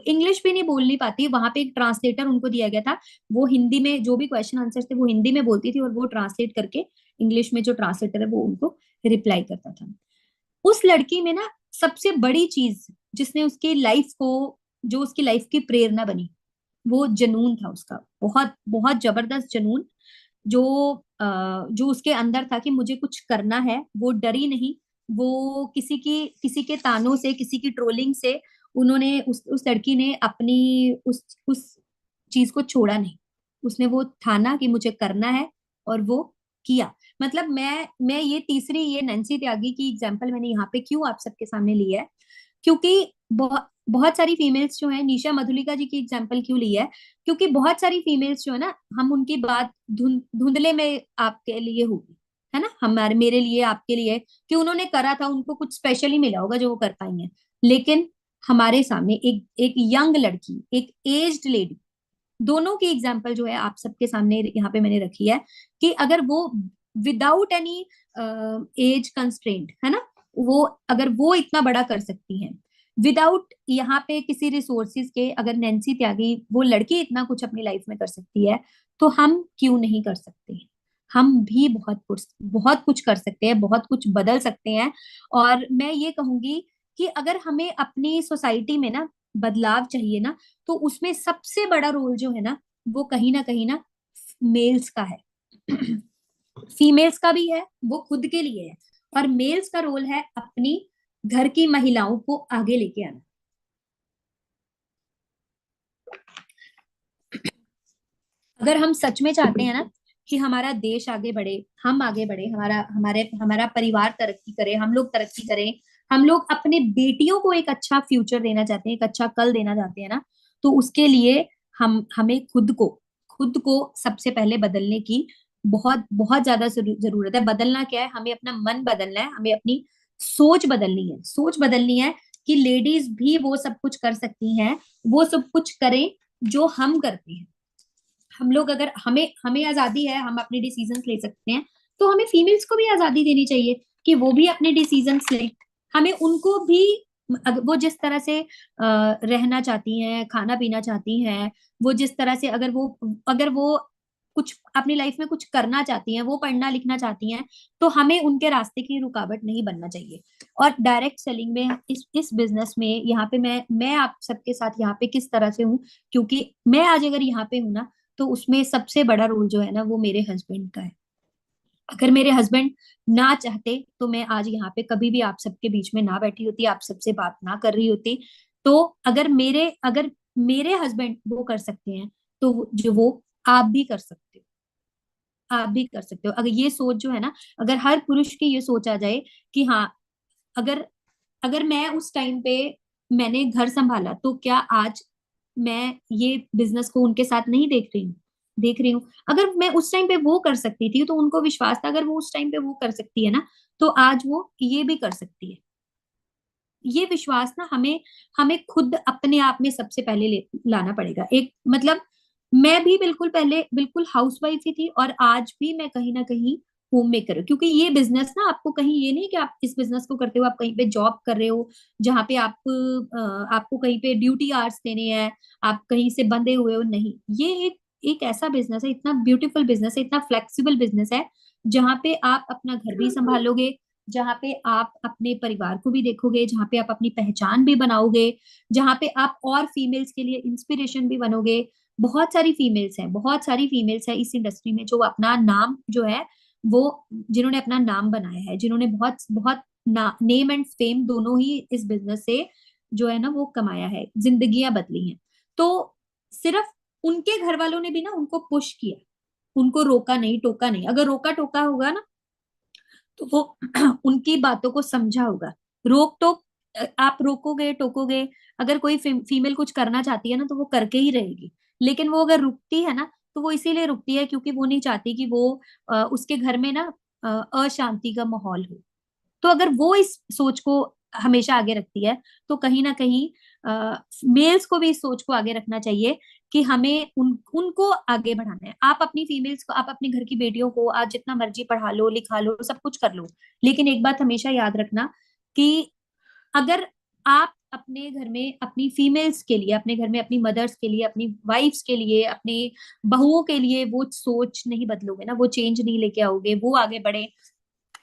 इंग्लिश भी नहीं बोलनी पाती, वहां पे एक ट्रांसलेटर उनको दिया गया था। वो हिंदी में जो भी क्वेश्चन आंसर थे वो हिंदी में बोलती थी, और वो ट्रांसलेट करके इंग्लिश में जो ट्रांसलेटर है वो उनको रिप्लाई करता था। उस लड़की में ना सबसे बड़ी चीज जिसने उसकी लाइफ को, जो उसकी लाइफ की प्रेरणा बनी, वो जुनून था उसका, बहुत बहुत जबरदस्त जुनून, जो जो उसके अंदर था कि मुझे कुछ करना है। वो डरी नहीं, वो किसी के तानों से, किसी की ट्रोलिंग से, उन्होंने उस लड़की ने अपनी उस चीज को छोड़ा नहीं। उसने वो ठाना कि मुझे करना है, और वो किया। मतलब मैं ये तीसरी, ये नैन्सी त्यागी की एग्जाम्पल मैंने यहाँ पे क्यों आप सबके सामने ली है, क्योंकि बहुत बहुत सारी फीमेल्स जो है, निशा मधुलिका जी की एग्जाम्पल क्यों ली है, क्योंकि बहुत सारी फीमेल्स जो है ना, हम उनकी बात धुंधले में आपके लिए होगी, है ना, हमारे मेरे लिए, आपके लिए, कि उन्होंने करा था, उनको कुछ स्पेशल ही मिला होगा जो वो कर पाई हैं। लेकिन हमारे सामने एक एक यंग लड़की, एक एज्ड लेडी, दोनों की एग्जाम्पल जो है आप सबके सामने यहाँ पे मैंने रखी है, कि अगर वो विदाउट एनी एज कंस्ट्रेंट, है ना, वो अगर वो इतना बड़ा कर सकती हैं विदाउट यहाँ पे किसी रिसोर्सेज के, अगर नैन्सी त्यागी वो लड़की इतना कुछ अपनी लाइफ में कर सकती है, तो हम क्यों नहीं कर सकते। हम भी बहुत कुछ कर सकते हैं, बहुत कुछ बदल सकते हैं। और मैं ये कहूंगी कि अगर हमें अपनी सोसाइटी में ना बदलाव चाहिए ना, तो उसमें सबसे बड़ा रोल जो है ना, वो कहीं ना मेल्स का है। फीमेल्स का भी है, वो खुद के लिए है, और मेल्स का रोल है अपनी घर की महिलाओं को आगे लेके आना। अगर हम सच में चाहते हैं ना कि हमारा देश आगे बढ़े, हम आगे बढ़े, हमारा हमारे हमारा परिवार तरक्की करे, हम लोग तरक्की करें, हम लोग अपने बेटियों को एक अच्छा फ्यूचर देना चाहते हैं, एक अच्छा कल देना चाहते हैं ना, तो उसके लिए हमें खुद को सबसे पहले बदलने की बहुत बहुत ज्यादा जरूरत है। बदलना क्या है, हमें अपना मन बदलना है, हमें अपनी सोच बदलनी है कि लेडीज भी वो सब कुछ कर सकती हैं, वो सब कुछ करें जो हम करते हैं। हम लोग, अगर हमें हमें आजादी है, हम अपने डिसीजंस ले सकते हैं, तो हमें फीमेल्स को भी आजादी देनी चाहिए कि वो भी अपने डिसीजंस लें। हमें उनको भी वो जिस तरह से रहना चाहती हैं, खाना पीना चाहती हैं, वो जिस तरह से, अगर वो कुछ अपनी लाइफ में कुछ करना चाहती हैं, वो पढ़ना लिखना चाहती हैं, तो हमें उनके रास्ते की रुकावट नहीं बनना चाहिए। और डायरेक्ट सेलिंग में, इस बिजनेस में, यहाँ पे मैं आप सबके साथ यहाँ पे किस तरह से हूँ, क्योंकि मैं आज अगर यहाँ पे हूँ ना, तो उसमें सबसे बड़ा रोल जो है ना, वो मेरे हस्बैंड का है। अगर मेरे हस्बैंड ना चाहते तो मैं आज यहाँ पे कभी भी आप सबके बीच में ना बैठी होती, आप सबसे बात ना कर रही होती। तो अगर मेरे हस्बैंड वो कर सकते हैं, तो जो वो आप भी कर सकते हो। आप भी कर सकते हो। अगर ये सोच जो है ना, अगर हर पुरुष की ये सोच आ जाए कि हाँ, अगर अगर मैं उस टाइम पे मैंने घर संभाला, तो क्या आज मैं ये बिजनेस को उनके साथ नहीं देख रही हूँ। अगर मैं उस टाइम पे वो कर सकती थी, तो उनको विश्वास था, अगर वो उस टाइम पे वो कर सकती है ना, तो आज वो ये भी कर सकती है। ये विश्वास ना हमें हमें खुद अपने आप में सबसे पहले लाना पड़ेगा। एक मतलब, मैं भी बिल्कुल पहले बिल्कुल हाउसवाइफ ही थी, और आज भी मैं कहीं ना कहीं होम मेकर हूँ। क्योंकि ये बिजनेस ना, आपको कहीं ये नहीं कि आप इस बिजनेस को करते हो आप कहीं पे जॉब कर रहे हो, जहाँ पे आपको कहीं पे ड्यूटी आवर्स देने हैं, आप कहीं से बंधे हुए हो, नहीं। ये एक ऐसा बिजनेस है, इतना ब्यूटीफुल बिजनेस है, इतना फ्लेक्सिबल बिजनेस है, जहाँ पे आप अपना घर भी संभालोगे, जहाँ पे आप अपने परिवार को भी देखोगे, जहाँ पे आप अपनी पहचान भी बनाओगे, जहाँ पे आप और फीमेल्स के लिए इंस्पिरेशन भी बनोगे। बहुत सारी फीमेल्स हैं इस इंडस्ट्री में, जो अपना नाम जो है वो, जिन्होंने अपना नाम बनाया है, जिन्होंने बहुत बहुत नेम एंड फेम दोनों ही इस बिजनेस से जो है ना वो कमाया है, जिंदगियां बदली हैं। तो सिर्फ उनके घर वालों ने भी ना उनको पुश किया, उनको रोका नहीं, टोका नहीं। अगर रोका टोका होगा ना, तो वो उनकी बातों को समझा होगा। रोक टोक, आप रोकोगे टोकोगे, अगर कोई फीमेल कुछ करना चाहती है ना, तो वो करके ही रहेगी। लेकिन वो अगर रुकती है ना, तो वो इसीलिए रुकती है क्योंकि वो नहीं चाहती कि वो उसके घर में ना अशांति का माहौल हो। तो अगर वो इस सोच को हमेशा आगे रखती है, तो कहीं ना कहीं मेल्स को भी इस सोच को आगे रखना चाहिए कि हमें उनको आगे बढ़ाना है। आप अपनी फीमेल्स को, आप अपने घर की बेटियों को आज जितना मर्जी पढ़ा लो, लिखा लो, सब कुछ कर लो, लेकिन एक बात हमेशा याद रखना कि अगर आप अपने घर में अपनी फीमेल्स के लिए, अपने घर में अपनी मदर्स के लिए, अपनी वाइफ्स के लिए, अपनी बहुओं के लिए वो सोच नहीं बदलोगे ना, वो चेंज नहीं लेके आओगे, वो आगे बढ़े,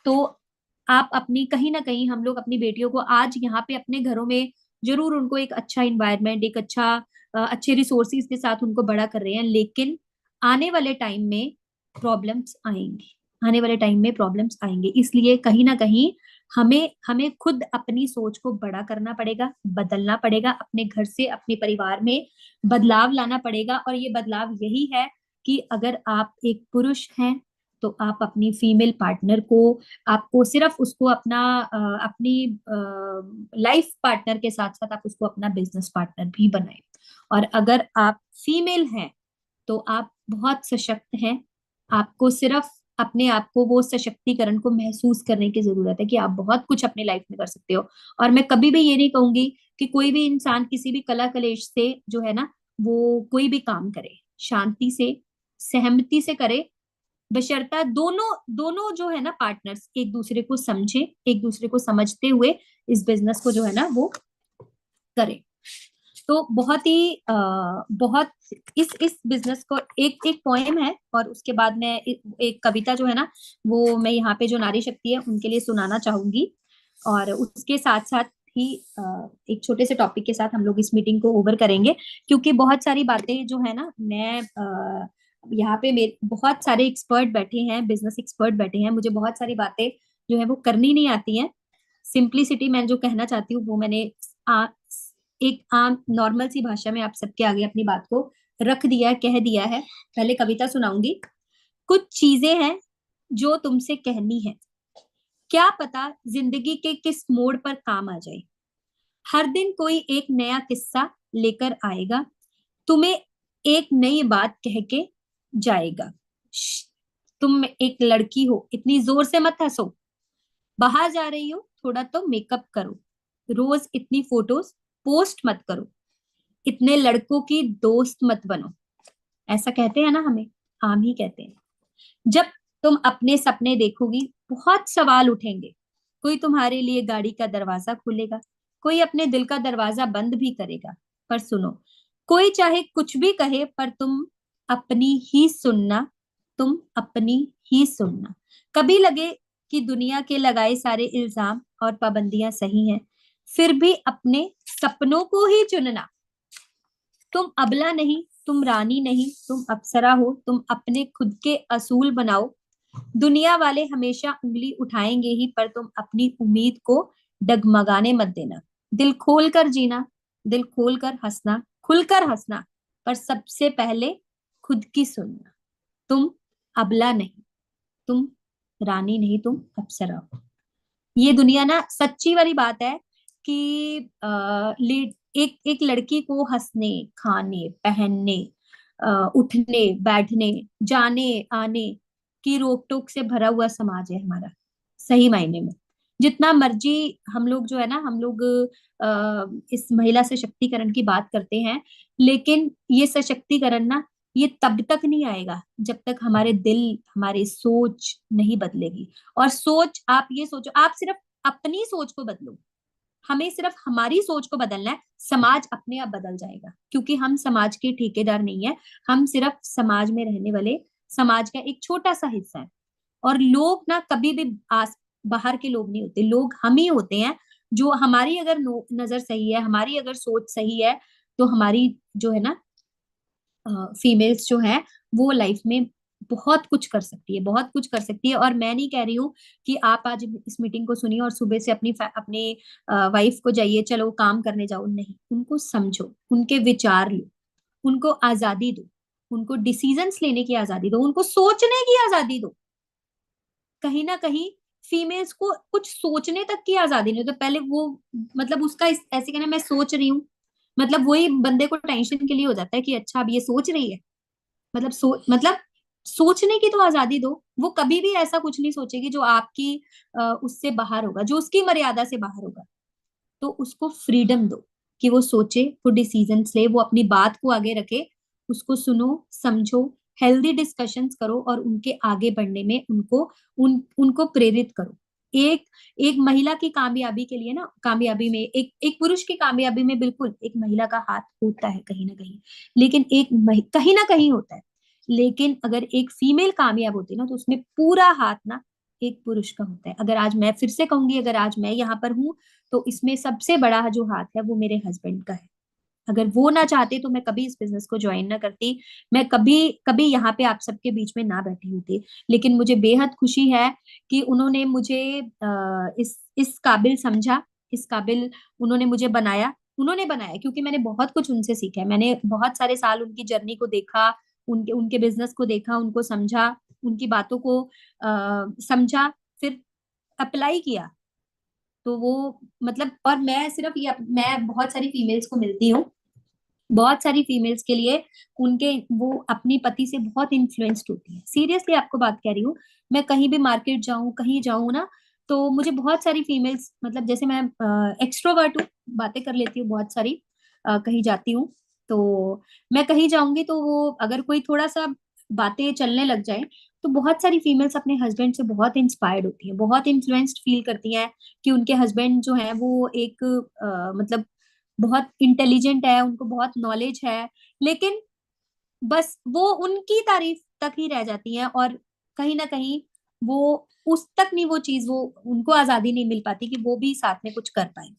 तो आप अपनी कहीं ना कहीं, हम लोग अपनी बेटियों को आज यहाँ पे अपने घरों में जरूर उनको एक अच्छा इन्वायरमेंट, एक अच्छे रिसोर्सेज के साथ उनको बड़ा कर रहे हैं, लेकिन आने वाले टाइम में प्रॉब्लम्स आएंगी। आने वाले टाइम में प्रॉब्लम्स आएंगे, इसलिए कहीं ना कहीं हमें हमें खुद अपनी सोच को बड़ा करना पड़ेगा, बदलना पड़ेगा, अपने घर से अपने परिवार में बदलाव लाना पड़ेगा। और ये बदलाव यही है कि अगर आप एक पुरुष हैं, तो आप अपनी फीमेल पार्टनर को, आपको सिर्फ उसको अपनी लाइफ पार्टनर के साथ साथ आप उसको अपना बिजनेस पार्टनर भी बनाए। और अगर आप फीमेल हैं, तो आप बहुत सशक्त हैं। आपको सिर्फ अपने आप को, वो सशक्तिकरण को महसूस करने की जरूरत है कि आप बहुत कुछ अपनी लाइफ में कर सकते हो। और मैं कभी भी ये नहीं कहूंगी कि कोई भी इंसान किसी भी कला कलेश से जो है ना, वो कोई भी काम करे, शांति से, सहमति से करे, बशर्ता दोनों दोनों जो है ना पार्टनर्स एक दूसरे को समझे, एक दूसरे को समझते हुए इस बिजनेस को जो है ना वो करें। तो बहुत ही बहुत इस बिजनेस को, एक एक पोएम है, और उसके बाद मैं एक कविता जो है ना, वो मैं यहाँ पे जो नारी शक्ति है उनके लिए सुनाना चाहूंगी। और उसके साथ साथ ही एक छोटे से टॉपिक के साथ हम लोग इस मीटिंग को ओवर करेंगे, क्योंकि बहुत सारी बातें जो है ना, मैं यहाँ पे मेरे बहुत सारे एक्सपर्ट बैठे हैं, बिजनेस एक्सपर्ट बैठे हैं, मुझे बहुत सारी बातें जो है वो करनी नहीं आती हैं। सिंप्लिसिटी मैं जो कहना चाहती हूँ, वो मैंने आ, एक आम नॉर्मल सी भाषा में आप सबके आगे अपनी बात को रख दिया है, कह दिया है। पहले कविता सुनाऊंगी। कुछ चीजें हैं जो तुमसे कहनी है, क्या पता जिंदगी के किस मोड़ पर काम आ जाए। हर दिन कोई एक नया किस्सा लेकर आएगा, तुम्हें एक नई बात कह के जाएगा। तुम एक लड़की हो, इतनी जोर से मत हंसो, बाहर जा रही हो, थोड़ा तो मेकअप करो, रोज इतनी फोटोज पोस्ट मत करो, इतने लड़कों की दोस्त मत बनो। ऐसा कहते हैं ना हमें, आम ही कहते हैं। जब तुम अपने सपने देखोगी, बहुत सवाल उठेंगे। कोई तुम्हारे लिए गाड़ी का दरवाजा खोलेगा, कोई अपने दिल का दरवाजा बंद भी करेगा। पर सुनो, कोई चाहे कुछ भी कहे, पर तुम अपनी ही सुनना, तुम अपनी ही सुनना। कभी लगे कि दुनिया के लगाए सारे इल्जाम और पाबंदियां सही हैं, फिर भी अपने सपनों को ही चुनना। तुम अबला नहीं, तुम रानी नहीं, तुम अप्सरा हो, तुम अपने खुद के असूल बनाओ। दुनिया वाले हमेशा उंगली उठाएंगे ही, पर तुम अपनी उम्मीद को डगमगाने मत देना। दिल खोल कर जीना, दिल खोल कर हंसना, खुलकर हंसना, पर सबसे पहले खुद की सुनना। तुम अबला नहीं। तुम रानी नहीं, तुम अप्सरा हो। ये दुनिया ना, सच्ची वाली बात है कि एक एक लड़की को हंसने, खाने, पहनने, उठने, बैठने, जाने आने की रोक टोक से भरा हुआ समाज है हमारा। सही मायने में जितना मर्जी हम लोग जो है ना, हम लोग इस महिला सशक्तिकरण की बात करते हैं, लेकिन ये सशक्तिकरण ना, ये तब तक नहीं आएगा जब तक हमारे दिल, हमारी सोच नहीं बदलेगी। और सोच, आप ये सोचो, आप सिर्फ अपनी सोच को बदलो। हमें सिर्फ हमारी सोच को बदलना है, समाज अपने आप बदल जाएगा, क्योंकि हम समाज के ठेकेदार नहीं है। हम सिर्फ समाज में रहने वाले, समाज का एक छोटा सा हिस्सा है। और लोग ना कभी भी बाहर के लोग नहीं होते, लोग हम ही होते हैं। जो हमारी अगर नजर सही है, हमारी अगर सोच सही है, तो हमारी जो है ना, फीमेल्स जो है, वो लाइफ में बहुत कुछ कर सकती है, बहुत कुछ कर सकती है। और मैं नहीं कह रही हूँ कि आप आज इस मीटिंग को सुनिए और सुबह से अपनी वाइफ को जाइए चलो काम करने जाओ, नहीं, उनको समझो, उनके विचार लो, उनको आजादी दो, उनको डिसीजंस लेने की आजादी दो, उनको सोचने की आजादी दो। कहीं ना कहीं फीमेल्स को कुछ सोचने तक की आजादी नहीं, तो पहले वो, मतलब उसका ऐसे कहना मैं सोच रही हूँ, मतलब वही बंदे को टेंशन के लिए हो जाता है कि अच्छा अब ये सोच रही है। मतलब सोचने की तो आजादी दो। वो कभी भी ऐसा कुछ नहीं सोचेगी जो आपकी उससे बाहर होगा, जो उसकी मर्यादा से बाहर होगा। तो उसको फ्रीडम दो कि वो सोचे, वो डिसीजंस ले, वो अपनी बात को आगे रखे, उसको सुनो, समझो, हेल्दी डिस्कशंस करो और उनके आगे बढ़ने में उनको प्रेरित करो। एक एक महिला की कामयाबी के लिए ना, कामयाबी में एक पुरुष की कामयाबी में बिल्कुल एक महिला का हाथ होता है कहीं ना कहीं, लेकिन कहीं ना कहीं होता है। लेकिन अगर एक फीमेल कामयाब होती है ना, तो उसमें पूरा हाथ ना एक पुरुष का होता है। अगर आज मैं फिर से कहूंगी, अगर आज मैं यहाँ पर हूँ, तो इसमें सबसे बड़ा जो हाथ है वो मेरे हस्बैंड का है। अगर वो ना चाहते तो मैं कभी इस बिजनेस को ज्वाइन ना करती, मैं कभी कभी यहाँ पे आप सबके बीच में ना बैठी होती। लेकिन मुझे बेहद खुशी है कि उन्होंने मुझे इस काबिल समझा, इस काबिल उन्होंने मुझे बनाया। उन्होंने बनाया क्योंकि मैंने बहुत कुछ उनसे सीखा है। मैंने बहुत सारे साल उनकी जर्नी को देखा, उनके उनके बिजनेस को देखा, उनको समझा, उनकी बातों को समझा, फिर अप्लाई किया। तो वो, मतलब, और मैं सिर्फ ये, मैं बहुत सारी फीमेल्स को मिलती हूँ, बहुत सारी फीमेल्स के लिए उनके, वो अपनी पति से बहुत इन्फ्लुएंस्ड होती है। सीरियसली आपको बात कह रही हूँ। मैं कहीं भी मार्केट जाऊं, कहीं जाऊं ना, तो मुझे बहुत सारी फीमेल्स, मतलब जैसे मैं एक्सट्रोवर्ट हूँ, बातें कर लेती हूँ बहुत सारी, कहीं जाती हूँ तो मैं कहीं जाऊंगी तो वो अगर कोई थोड़ा सा बातें चलने लग जाए, तो बहुत सारी फीमेल्स अपने हस्बैंड से बहुत इंस्पायर्ड होती हैं, बहुत इन्फ्लुएंस्ड फील करती हैं कि उनके हस्बैंड जो है वो एक मतलब बहुत इंटेलिजेंट है, उनको बहुत नॉलेज है, लेकिन बस वो उनकी तारीफ तक ही रह जाती हैं। और कहीं ना कहीं वो उस तक नहीं, वो चीज, वो उनको आजादी नहीं मिल पाती कि वो भी साथ में कुछ कर पाए।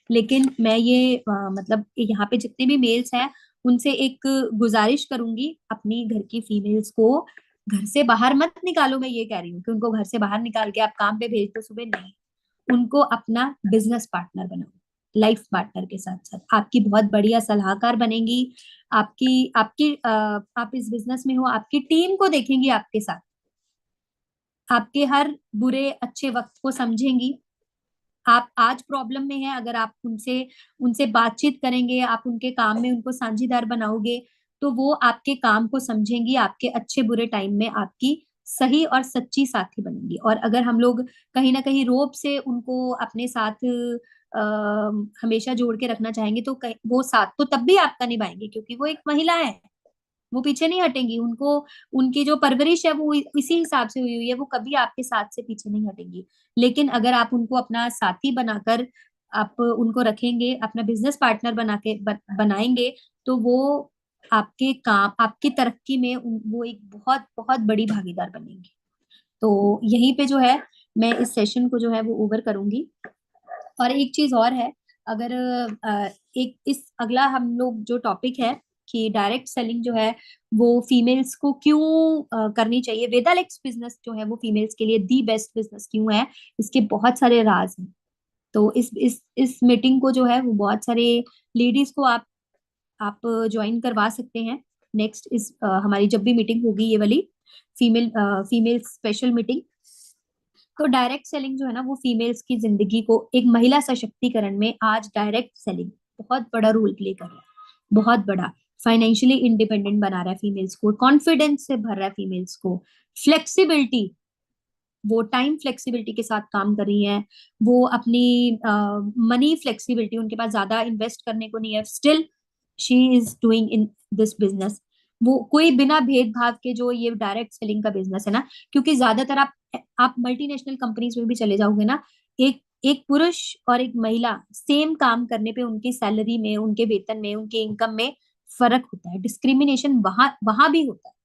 लेकिन मैं ये मतलब यहाँ पे जितने भी मेल्स हैं, उनसे एक गुजारिश करूंगी, अपनी घर की फीमेल्स को घर से बाहर मत निकालो। मैं ये कह रही हूँ कि उनको घर से बाहर निकाल के आप काम पे भेज दो सुबह, नहीं, उनको अपना बिजनेस पार्टनर बनाओ। लाइफ पार्टनर के साथ साथ आपकी बहुत बढ़िया सलाहकार बनेंगी। आपकी आपकी आप इस बिजनेस में हो, आपकी टीम को देखेंगी आपके साथ, आपके हर बुरे अच्छे वक्त को समझेंगी। आप आज प्रॉब्लम में है, अगर आप उनसे उनसे बातचीत करेंगे, आप उनके काम में उनको साझीदार बनाओगे, तो वो आपके काम को समझेंगी, आपके अच्छे बुरे टाइम में आपकी सही और सच्ची साथी बनेंगी। और अगर हम लोग कहीं ना कहीं रोब से उनको अपने साथ हमेशा जोड़ के रखना चाहेंगे, तो वो साथ तो तब भी आपका निभाएंगे, क्योंकि वो एक महिला है, वो पीछे नहीं हटेंगी। उनको, उनकी जो परवरिश है वो इसी हिसाब से हुई हुई है, वो कभी आपके साथ से पीछे नहीं हटेंगी। लेकिन अगर आप उनको अपना साथी बनाकर आप उनको रखेंगे, अपना बिजनेस पार्टनर बनाएंगे, तो वो आपके काम, आपकी तरक्की में वो एक बहुत बहुत बड़ी भागीदार बनेंगे। तो यहीं पे जो है, मैं इस सेशन को जो है वो ओवर करूंगी। और एक चीज और है, अगर एक इस अगला हम लोग जो टॉपिक है कि डायरेक्ट सेलिंग जो है वो फीमेल्स को क्यों करनी चाहिए, वेदालेक्स बिजनेस जो है वो फीमेल्स के लिए दी बेस्ट बिजनेस क्यों है, इसके बहुत सारे राज हैं। तो इस मीटिंग को जो है वो बहुत सारे लेडीज को आप ज्वाइन करवा सकते हैं। नेक्स्ट इस हमारी जब भी मीटिंग होगी ये वाली, फीमेल स्पेशल मीटिंग। तो डायरेक्ट सेलिंग जो है ना, वो फीमेल्स की जिंदगी को एक महिला सशक्तिकरण में आज डायरेक्ट सेलिंग बहुत बड़ा रोल प्ले कर रहा है, बहुत बड़ा। फाइनेंशियली इंडिपेंडेंट बना रहा है फीमेल्स को, कॉन्फिडेंस से भर रहा है फीमेल्स को, फ्लेक्सिबिलिटी, वो टाइम फ्लेक्सिबिलिटी के साथ काम कर रही हैं, वो अपनी मनी फ्लेक्सिबिलिटी, उनके पास ज्यादा इन्वेस्ट करने को नहीं है, still she is doing in this business. वो कोई बिना भेदभाव के जो ये डायरेक्ट सेलिंग का बिजनेस है ना, क्योंकि ज्यादातर आप मल्टीनेशनल कंपनीज में भी चले जाओगे ना, एक एक पुरुष और एक महिला सेम काम करने पे उनकी सैलरी में, उनके वेतन में, उनके इनकम में फर्क होता है, डिस्क्रिमिनेशन वहां वहां भी होता है।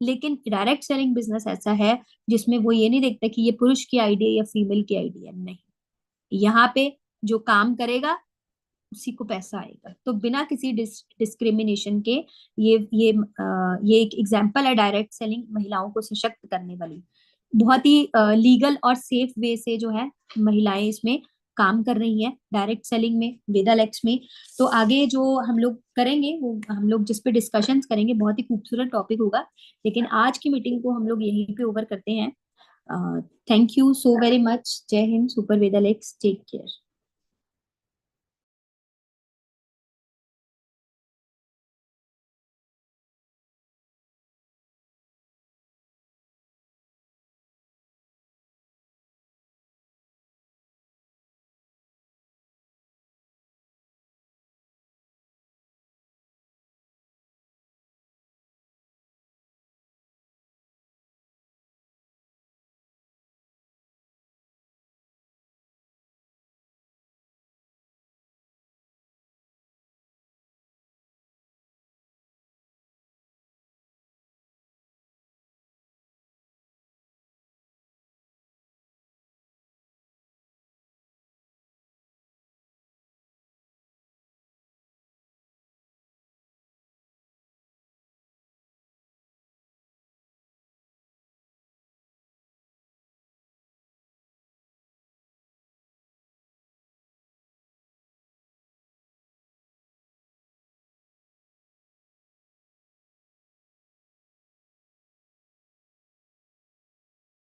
लेकिन डायरेक्ट सेलिंग बिजनेस ऐसा है जिसमें वो ये नहीं देखता कि ये पुरुष की आइडिया या फीमेल की आइडिया, नहीं, यहाँ पे जो काम करेगा उसी को पैसा आएगा। तो बिना किसी डिस्क्रिमिनेशन के ये एक एग्जाम्पल है डायरेक्ट सेलिंग महिलाओं को सशक्त करने वाली। बहुत ही लीगल और सेफ वे से जो है महिलाएं इसमें काम कर रही हैं डायरेक्ट सेलिंग में, वेदालेक्स में। तो आगे जो हम लोग करेंगे, वो हम लोग जिस पे डिस्कशंस करेंगे, बहुत ही खूबसूरत टॉपिक होगा। लेकिन आज की मीटिंग को हम लोग यहीं पे ओवर करते हैं। Thank you so very much. जय हिंद, सुपर वेदालेक्स, टेक केयर।